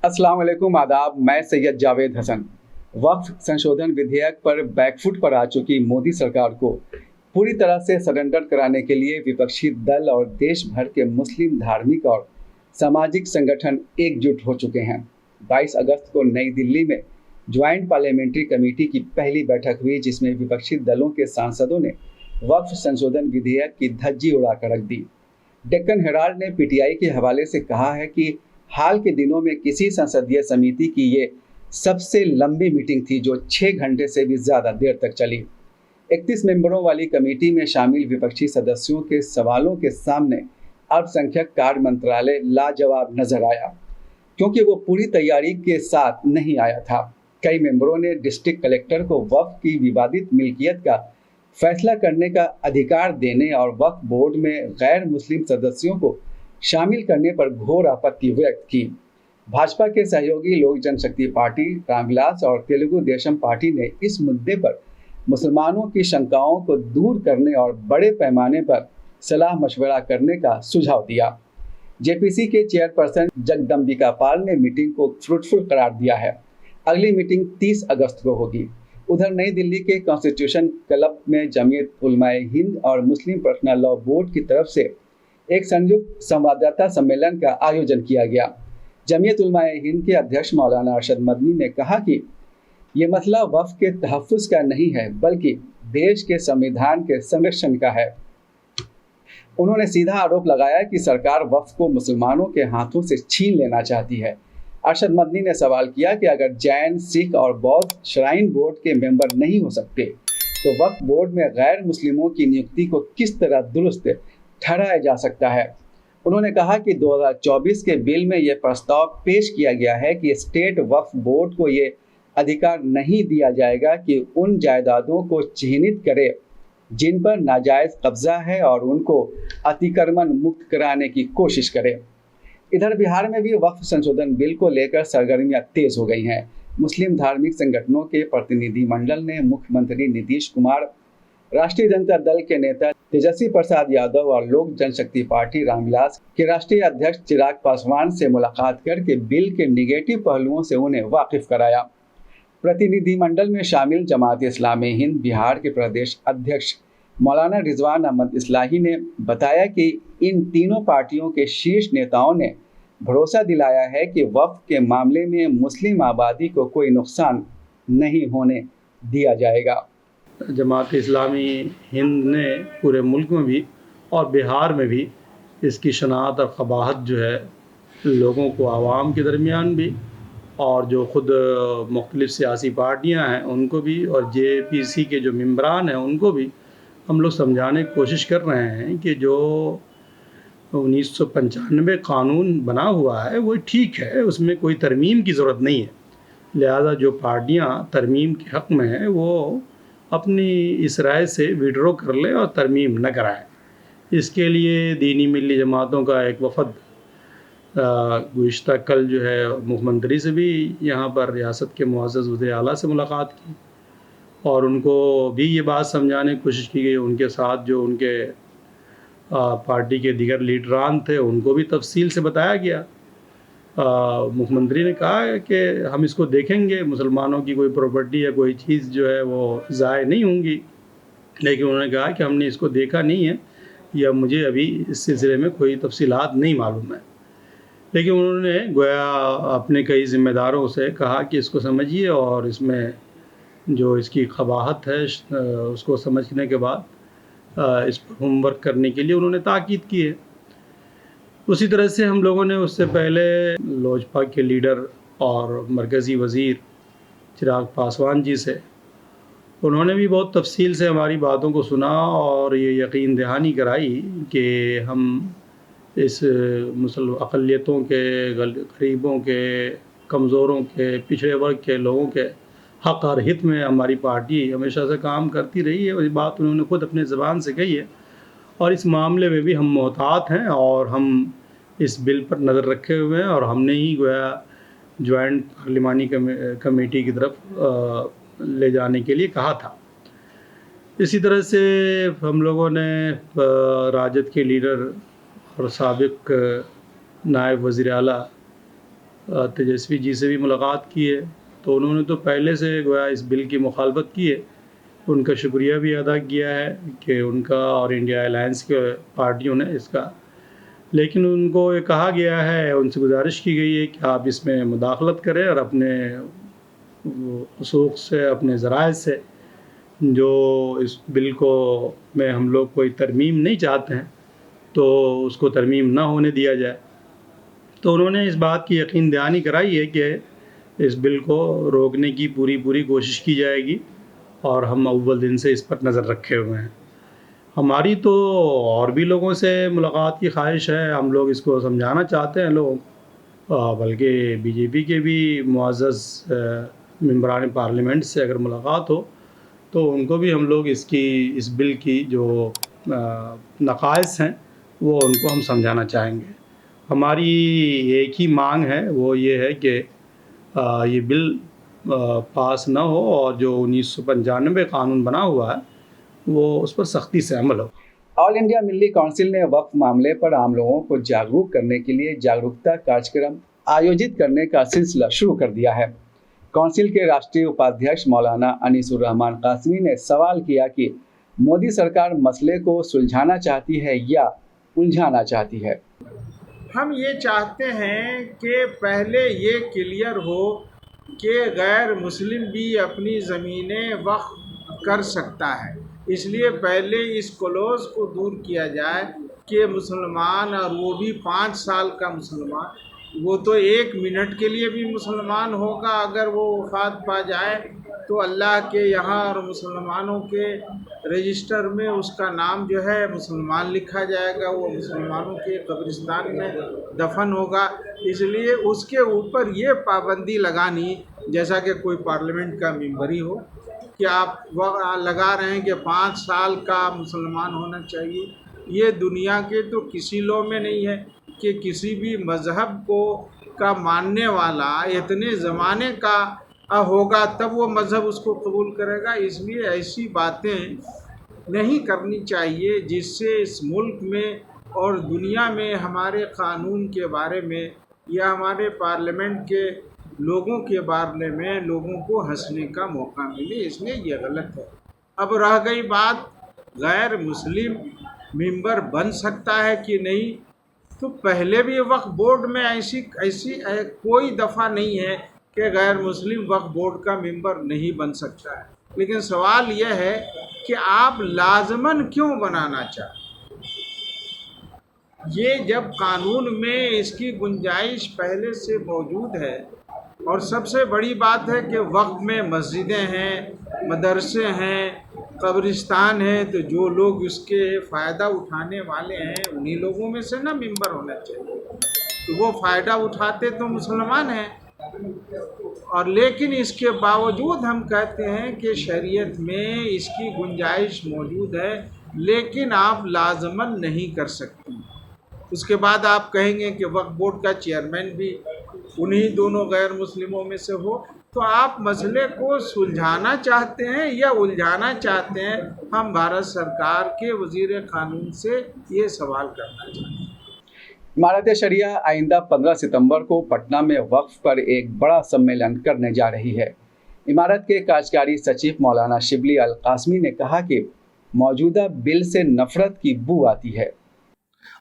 अस्सलाम वालेकुम, आदाब। मैं सैयद जावेद हसन। वक्फ संशोधन विधेयक पर बैकफुट पर आ चुकी मोदी सरकार को पूरी तरह से सरेंडर कराने के लिए विपक्षी दल और देश भर के मुस्लिम धार्मिक और सामाजिक संगठन एकजुट हो चुके हैं। 22 अगस्त को नई दिल्ली में ज्वाइंट पार्लियामेंट्री कमेटी की पहली बैठक हुई, जिसमें विपक्षी दलों के सांसदों ने वक्फ संशोधन विधेयक की धज्जी उड़ाकर रख दी। डेक्कन हेराल्ड ने पीटीआई के हवाले से कहा है कि हाल के दिनों में किसी संसदीय समिति की ये सबसे लंबी मीटिंग थी, जो 6 घंटे से भी ज़्यादा देर तक चली। 31 मेंबरों वाली कमेटी में शामिल विपक्षी सदस्यों के सवालों के सामने अल्पसंख्यक कार्य मंत्रालय लाजवाब नजर आया, क्योंकि वो पूरी तैयारी के साथ नहीं आया था। कई मेंबरों ने डिस्ट्रिक्ट कलेक्टर को वक्फ की विवादित मिल्कियत का फैसला करने का अधिकार देने और वक्फ बोर्ड में गैर मुस्लिम सदस्यों को शामिल करने पर घोर आपत्ति व्यक्त की। भाजपा के सहयोगी लोक जनशक्ति पार्टी, रामविलास और तेलुगु देशम पार्टी ने इस मुद्दे पर मुसलमानों की शंकाओं को दूर करने और बड़े पैमाने पर सलाह मशवरा करने का सुझाव दिया। जेपीसी के चेयरपर्सन जगदम्बिका पाल ने मीटिंग को फ्रूटफुल करार दिया है। अगली मीटिंग 30 अगस्त को होगी। उधर नई दिल्ली के कॉन्स्टिट्यूशन क्लब में जमीयत उलमाए हिंद और मुस्लिम पर्सनल लॉ बोर्ड की तरफ से एक संयुक्त संवाददाता सम्मेलन का आयोजन किया गया। जमीयत उलमाए हिंद के अध्यक्ष मौलाना अरशद मदनी ने कहा कि ये मसला वक्फ के तहफ़्फ़ुज़ का नहीं है, बल्कि देश के संविधान के संरक्षण का है। उन्होंने सीधा आरोप लगाया कि सरकार वक्फ को मुसलमानों के हाथों से छीन लेना चाहती है। अरशद मदनी ने सवाल किया कि अगर जैन, सिख और बौद्ध श्राइन बोर्ड के मेंबर नहीं हो सकते, तो वक्फ बोर्ड में गैर मुस्लिमों की नियुक्ति को किस तरह दुरुस्त ठहराया जा सकता है। उन्होंने कहा कि 2024 के बिल में यह प्रस्ताव पेश किया गया है कि स्टेट वक्फ बोर्ड को ये अधिकार नहीं दिया जाएगा कि उन जायदादों को चिन्हित करे जिन पर नाजायज़ कब्जा है और उनको अतिक्रमण मुक्त कराने की कोशिश करे। इधर बिहार में भी वक्फ संशोधन बिल को लेकर सरगर्मियां तेज हो गई हैं। मुस्लिम धार्मिक संगठनों के प्रतिनिधि मंडल ने मुख्यमंत्री नीतीश कुमार, राष्ट्रीय जनता दल के नेता तेजस्वी प्रसाद यादव और लोक जनशक्ति पार्टी रामविलास के राष्ट्रीय अध्यक्ष चिराग पासवान से मुलाकात करके बिल के निगेटिव पहलुओं से उन्हें वाकिफ कराया। प्रतिनिधिमंडल में शामिल जमात-ए-इस्लामी हिंद बिहार के प्रदेश अध्यक्ष मौलाना रिजवान अहमद इस्लाही ने बताया कि इन तीनों पार्टियों के शीर्ष नेताओं ने भरोसा दिलाया है कि वक्फ के मामले में मुस्लिम आबादी को कोई नुकसान नहीं होने दिया जाएगा। जमात इस्लामी हिंद ने पूरे मुल्क में भी और बिहार में भी इसकी शनाख्त और क़बाहत जो है लोगों को, आवाम के दरमियान भी, और जो ख़ुद मुख्तलिफ़ सियासी पार्टियां हैं उनको भी, और जेपीसी के जो मेंबरान हैं उनको भी हम लोग समझाने की कोशिश कर रहे हैं कि जो 1995 कानून बना हुआ है वो ठीक है, उसमें कोई तरमीम की ज़रूरत नहीं है। लिहाजा जो पार्टियां तरमीम के हक़ में हैं वो अपनी इस राय से विड्रॉ कर लें और तरमीम न कराएं। इसके लिए दीनी मिली जमातों का एक वफ़द गुज़िश्ता कल जो है मुख्यमंत्री से भी यहाँ पर रियासत के मुअज़्ज़ज़ वज़ीर आला से मुलाकात की और उनको भी ये बात समझाने की कोशिश की गई। उनके साथ जो उनके पार्टी के दीगर लीडरान थे उनको भी तफसील से बताया गया। मुख्यमंत्री ने कहा है कि हम इसको देखेंगे, मुसलमानों की कोई प्रॉपर्टी या कोई चीज़ जो है वो ज़ाय नहीं होंगी, लेकिन उन्होंने कहा कि हमने इसको देखा नहीं है या मुझे अभी इस सिलसिले में कोई तफसीलात नहीं मालूम है। लेकिन उन्होंने गोया अपने कई ज़िम्मेदारों से कहा कि इसको समझिए और इसमें जो इसकी क़बाहत है उसको समझने के बाद इस पर होमवर्क करने के लिए उन्होंने ताकीद की है। उसी तरह से हम लोगों ने उससे पहले लोजपा के लीडर और मरकज़ी वज़ीर चिराग पासवान जी से, उन्होंने भी बहुत तफसील से हमारी बातों को सुना और ये यकीन दहानी कराई कि हम इस अक़लियतों के, गरीबों के, कमज़ोरों के, पिछड़े वर्ग के लोगों के हक़ और हित में हमारी पार्टी हमेशा से काम करती रही है। वही बात उन्होंने ख़ुद अपने ज़बान से कही है और इस मामले में भी हम मोहतात हैं और हम इस बिल पर नज़र रखे हुए हैं और हमने ही गोया जॉइंट पार्लिमानी कमेटी की तरफ ले जाने के लिए कहा था। इसी तरह से हम लोगों ने राजद के लीडर और साबिक़ नायब वज़ीर आला तेजस्वी जी से भी मुलाकात की है, तो उन्होंने तो पहले से गोया इस बिल की मुखालफत की है। उनका शुक्रिया भी अदा किया है कि उनका और इंडिया अलायंस के पार्टियों ने इसका, लेकिन उनको ये कहा गया है, उनसे गुजारिश की गई है कि आप इसमें मुदाखलत करें और अपने वसूख से, अपने ज़राए से जो इस बिल को में हम लोग कोई तरमीम नहीं चाहते हैं तो उसको तरमीम ना होने दिया जाए। तो उन्होंने इस बात की यकीन दहानी कराई है कि इस बिल को रोकने की पूरी कोशिश की जाएगी और हम अव्वल दिन से इस पर नज़र रखे हुए हैं। हमारी तो और भी लोगों से मुलाकात की ख्वाहिश है, हम लोग इसको समझाना चाहते हैं लोग, बल्कि बीजेपी के भी मुअज़्ज़ज़ मेंबरान पार्लियामेंट से अगर मुलाकात हो तो उनको भी हम लोग इस बिल की जो नक़ाइस हैं वो उनको हम समझाना चाहेंगे। हमारी एक ही मांग है, वो ये है कि ये बिल पास ना हो और जो 1995 कानून बना हुआ है वो उस पर सख्ती से अमल हो। ऑल इंडिया मिल्ली काउंसिल ने वक्फ मामले पर आम लोगों को जागरूक करने के लिए जागरूकता कार्यक्रम आयोजित करने का सिलसिला शुरू कर दिया है। काउंसिल के राष्ट्रीय उपाध्यक्ष मौलाना अनीसुर रहमान कासमी ने सवाल किया कि मोदी सरकार मसले को सुलझाना चाहती है या उलझाना चाहती है। हम ये चाहते हैं कि पहले ये क्लियर हो कि गैर मुस्लिम भी अपनी ज़मीनें वक्फ कर सकता है, इसलिए पहले इस क्लॉज़ को दूर किया जाए कि मुसलमान, और वो भी 5 साल का मुसलमान, वो तो 1 मिनट के लिए भी मुसलमान होगा अगर वो वफ़ात पा जाए तो अल्लाह के यहाँ और मुसलमानों के रजिस्टर में उसका नाम जो है मुसलमान लिखा जाएगा, वो मुसलमानों के कब्रिस्तान में दफन होगा। इसलिए उसके ऊपर ये पाबंदी लगानी, जैसा कि कोई पार्लियामेंट का मेंबर ही हो कि आप लगा रहे हैं कि 5 साल का मुसलमान होना चाहिए, ये दुनिया के तो किसी लॉ में नहीं है कि किसी भी मज़हब को का मानने वाला इतने ज़माने का होगा तब वो मज़हब उसको कबूल करेगा। इसलिए ऐसी बातें नहीं करनी चाहिए जिससे इस मुल्क में और दुनिया में हमारे क़ानून के बारे में या हमारे पार्लियामेंट के लोगों के बारे में लोगों को हंसने का मौका मिले, इसलिए ये गलत है। अब रह गई बात गैर मुस्लिम मेंबर बन सकता है कि नहीं, तो पहले भी वक्फ बोर्ड में ऐसी कोई दफ़ा नहीं है कि गैर मुस्लिम वक्फ बोर्ड का मेंबर नहीं बन सकता है, लेकिन सवाल यह है कि आप लाजमन क्यों बनाना चाहते। ये जब कानून में इसकी गुंजाइश पहले से मौजूद है, और सबसे बड़ी बात है कि वक्फ में मस्जिदें हैं, मदरसे हैं, कब्रिस्तान है, तो जो लोग इसके फ़ायदा उठाने वाले हैं उन्हीं लोगों में से ना मेंबर होना चाहिए, तो वो फ़ायदा उठाते तो मुसलमान हैं। और लेकिन इसके बावजूद हम कहते हैं कि शरीयत में इसकी गुंजाइश मौजूद है, लेकिन आप लाजमन नहीं कर सकती। उसके बाद आप कहेंगे कि वक्फ बोर्ड का चेयरमैन भी उन्हीं दोनों गैर मुस्लिमों में से हो, तो आप मसले को सुलझाना चाहते हैं या उलझाना चाहते हैं? हम भारत सरकार के वज़ीर क़ानून से ये सवाल करना चाहते हैं। इमारत शरिया आइंदा 15 सितंबर को पटना में वक्फ पर एक बड़ा सम्मेलन करने जा रही है। इमारत के कार्यकारी सचिव मौलाना शिबली अल कासमी ने कहा कि मौजूदा बिल से नफरत की बू आती है।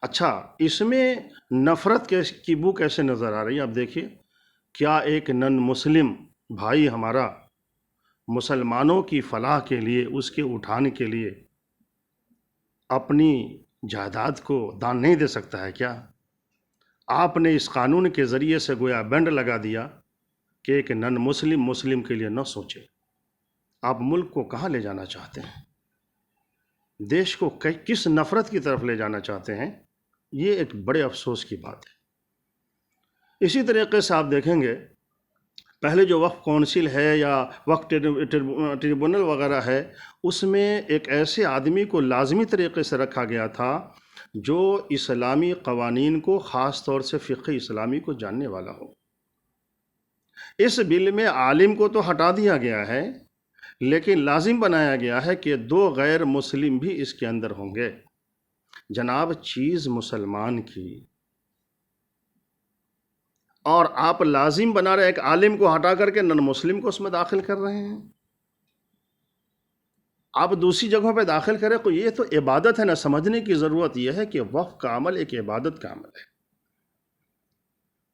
अच्छा, इसमें नफ़रत की बू कैसे नज़र आ रही है? आप देखिए, क्या एक नन मुस्लिम भाई हमारा मुसलमानों की फ़लाह के लिए, उसके उठाने के लिए अपनी जायदाद को दान नहीं दे सकता है क्या? आपने इस कानून के ज़रिए से गोया बैंड लगा दिया कि एक नन मुस्लिम के लिए न सोचे। आप मुल्क को कहाँ ले जाना चाहते हैं? देश को किस नफ़रत की तरफ ले जाना चाहते हैं? ये एक बड़े अफसोस की बात है। इसी तरीके से आप देखेंगे, पहले जो वक्फ काउंसिल है या वक्फ ट्रिब्यूनल वगैरह है, उसमें एक ऐसे आदमी को लाजमी तरीके से रखा गया था जो इस्लामी क़वानीन को, ख़ास तौर से फ़िक़्ह इस्लामी को जानने वाला हो। इस बिल में आलिम को तो हटा दिया गया है, लेकिन लाजिम बनाया गया है कि 2 गैर मुस्लिम भी इसके अंदर होंगे। जनाब, चीज़ मुसलमान की, और आप लाजिम बना रहे एक आलिम को हटा करके नन मुस्लिम को उसमें दाखिल कर रहे हैं। आप दूसरी जगहों पे दाखिल करें तो ये तो इबादत है ना। समझने की ज़रूरत यह है कि वक्फ का अमल एक इबादत का अमल है।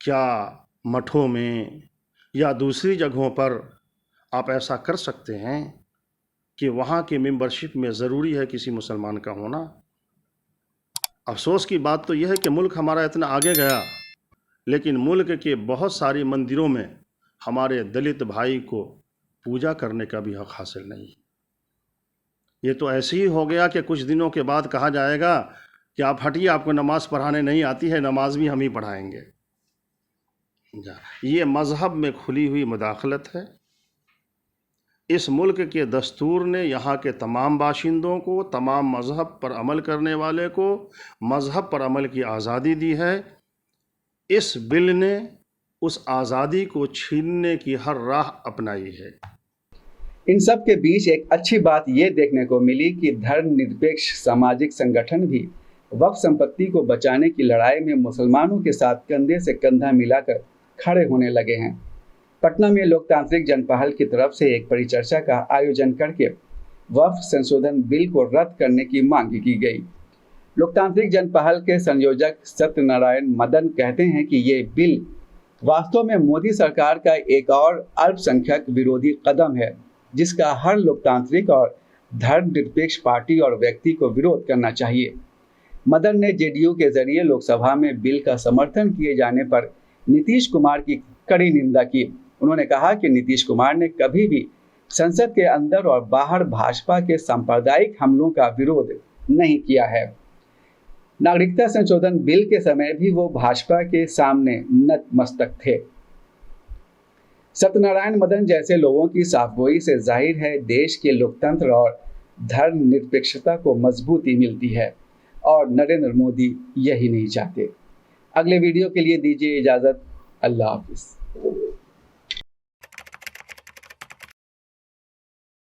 क्या मठों में या दूसरी जगहों पर आप ऐसा कर सकते हैं कि वहाँ की मेंबरशिप में ज़रूरी है किसी मुसलमान का होना? अफसोस की बात तो यह है कि मुल्क हमारा इतना आगे गया, लेकिन मुल्क के बहुत सारी मंदिरों में हमारे दलित भाई को पूजा करने का भी हक हासिल नहीं। ये तो ऐसे ही हो गया कि कुछ दिनों के बाद कहा जाएगा कि आप हटिए, आपको नमाज़ पढ़ाने नहीं आती है, नमाज भी हम ही पढ़ाएंगे। ये मज़हब में खुली हुई मुदाखलत है। इस मुल्क के दस्तूर ने यहाँ के तमाम बाशिंदों को, तमाम मज़हब पर अमल करने वाले को मज़हब पर अमल की आज़ादी दी है। इस बिल ने उस आज़ादी को छीनने की हर राह अपनाई है। इन सब के बीच एक अच्छी बात ये देखने को मिली कि धर्मनिरपेक्ष सामाजिक संगठन भी वक्फ संपत्ति को बचाने की लड़ाई में मुसलमानों के साथ कंधे से कंधा मिलाकर खड़े होने लगे हैं। पटना में लोकतांत्रिक जनपहल की तरफ से एक परिचर्चा का आयोजन करके वक्फ संशोधन बिल को रद्द करने की मांग की गई। लोकतांत्रिक जनपहल के संयोजक सत्यनारायण मदन कहते हैं कि ये बिल वास्तव में मोदी सरकार का एक और अल्पसंख्यक विरोधी कदम है, जिसका हर लोकतांत्रिक और धर्मनिरपेक्ष पार्टी और व्यक्ति को विरोध करना चाहिए। मदन ने जेडीयू के जरिए लोकसभा में बिल का समर्थन किए जाने पर नीतीश कुमार की कड़ी निंदा की। उन्होंने कहा कि नीतीश कुमार ने कभी भी संसद के अंदर और बाहर भाजपा के सांप्रदायिक हमलों का विरोध नहीं किया है। नागरिकता संशोधन बिल के समय भी वो भाजपा के सामने नतमस्तक थे। सत्यनारायण मदन जैसे लोगों की साफगोई से जाहिर है देश के लोकतंत्र और धर्मनिरपेक्षता को मजबूती मिलती है, और नरेंद्र मोदी यही नहीं चाहते। अगले वीडियो के लिए दीजिए इजाजत। अल्लाह हाफिज।